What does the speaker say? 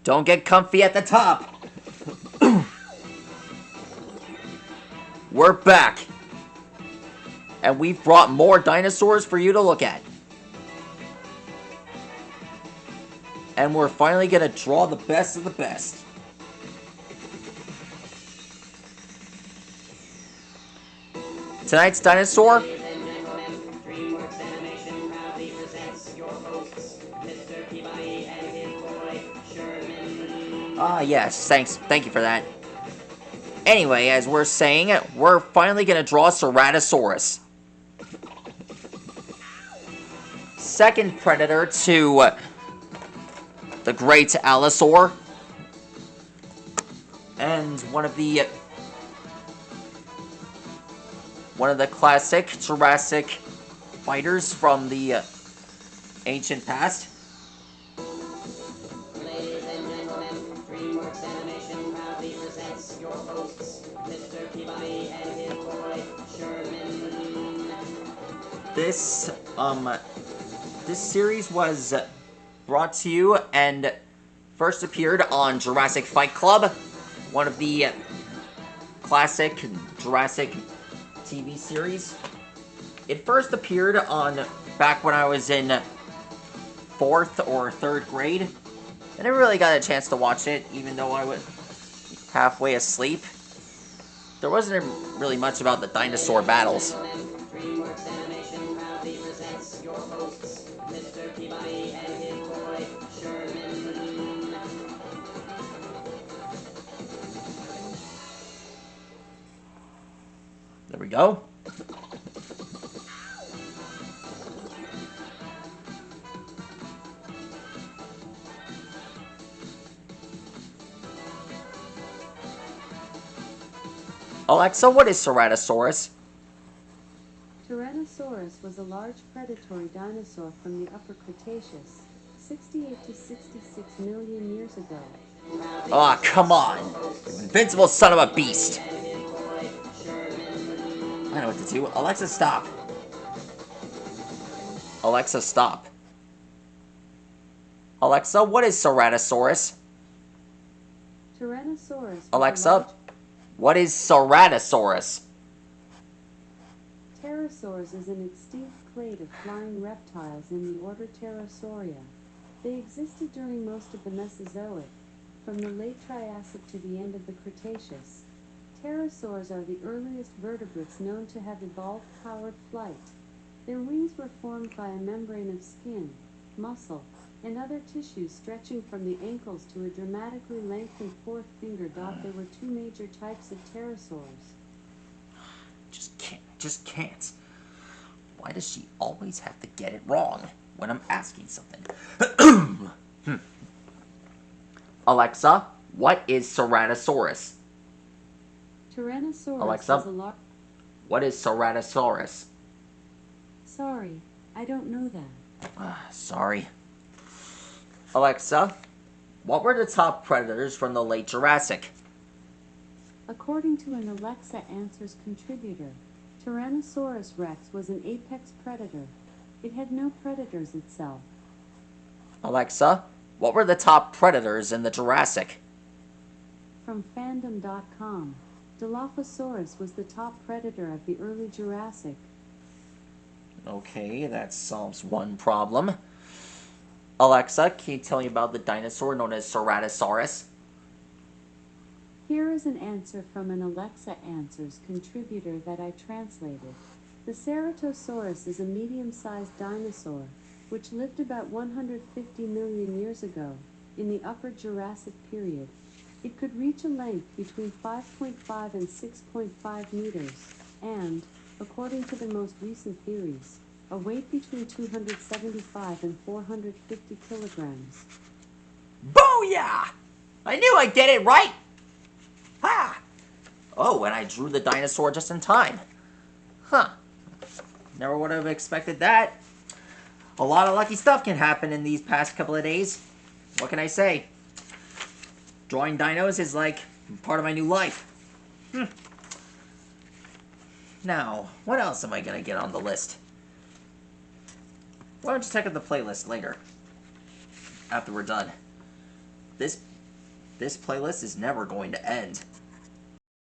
Don't get comfy at the top. We're back. And we've brought more dinosaurs for you to look at. And we're finally going to draw the best of the best. Tonight's dinosaur. Ah, yes, thank you for that. Anyway, as we're saying, we're finally going to draw Ceratosaurus. Second predator to the great Allosaur. And one of the classic Jurassic fighters from the ancient past. Ladies and gentlemen, DreamWorks Animation proudly presents your hosts, Mr. Peabody and his boy, Sherman. This series was brought to you and first appeared on Jurassic Fight Club, one of the classic Jurassic TV series. It first appeared on back when I was in 4th or 3rd grade. I never really got a chance to watch it, even though I was halfway asleep. There wasn't really much about the dinosaur battles. DreamWorks Animation proudly presents your hosts, Mr. Peabody and his boy, Sherman. There we go. Alexa, what is Ceratosaurus? Tyrannosaurus was a large predatory dinosaur from the Upper Cretaceous, 68 to 66 million years ago. Aw, come on! You invincible son of a beast! I know what to do. Alexa, stop. Alexa, stop. Alexa, what is Ceratosaurus? Tyrannosaurus was Alexa, what is Ceratosaurus? Pterosaurs is an extinct clade of flying reptiles in the order Pterosauria. They existed during most of the Mesozoic, from the late Triassic to the end of the Cretaceous. Pterosaurs are the earliest vertebrates known to have evolved powered flight. Their wings were formed by a membrane of skin, muscle, and other tissues stretching from the ankles to a dramatically lengthened fourth finger. There were two major types of pterosaurs. Just can't. Why does she always have to get it wrong when I'm asking something? Alexa, what is Ceratosaurus? Tyrannosaurus Alexa, is a large... what is Ceratosaurus? Sorry, I don't know that. Sorry. Alexa, what were the top predators from the late Jurassic? According to an Alexa Answers contributor, Tyrannosaurus rex was an apex predator. It had no predators itself. Alexa, what were the top predators in the Jurassic? From fandom.com, Dilophosaurus was the top predator of the early Jurassic. Okay, that solves one problem. Alexa, can you tell me about the dinosaur known as Ceratosaurus? Here is an answer from an Alexa Answers contributor that I translated. The Ceratosaurus is a medium-sized dinosaur, which lived about 150 million years ago, in the Upper Jurassic period. It could reach a length between 5.5 and 6.5 meters, and, according to the most recent theories, a weight between 275 and 450 kilograms. Booyah! I knew I'd get it right! Ha! Oh, and I drew the dinosaur just in time. Huh. Never would have expected that. A lot of lucky stuff can happen in these past couple of days. What can I say? Drawing dinos is like part of my new life. Now, what else am I going to get on the list? Why don't you check out the playlist later, after we're done. This This playlist is never going to end.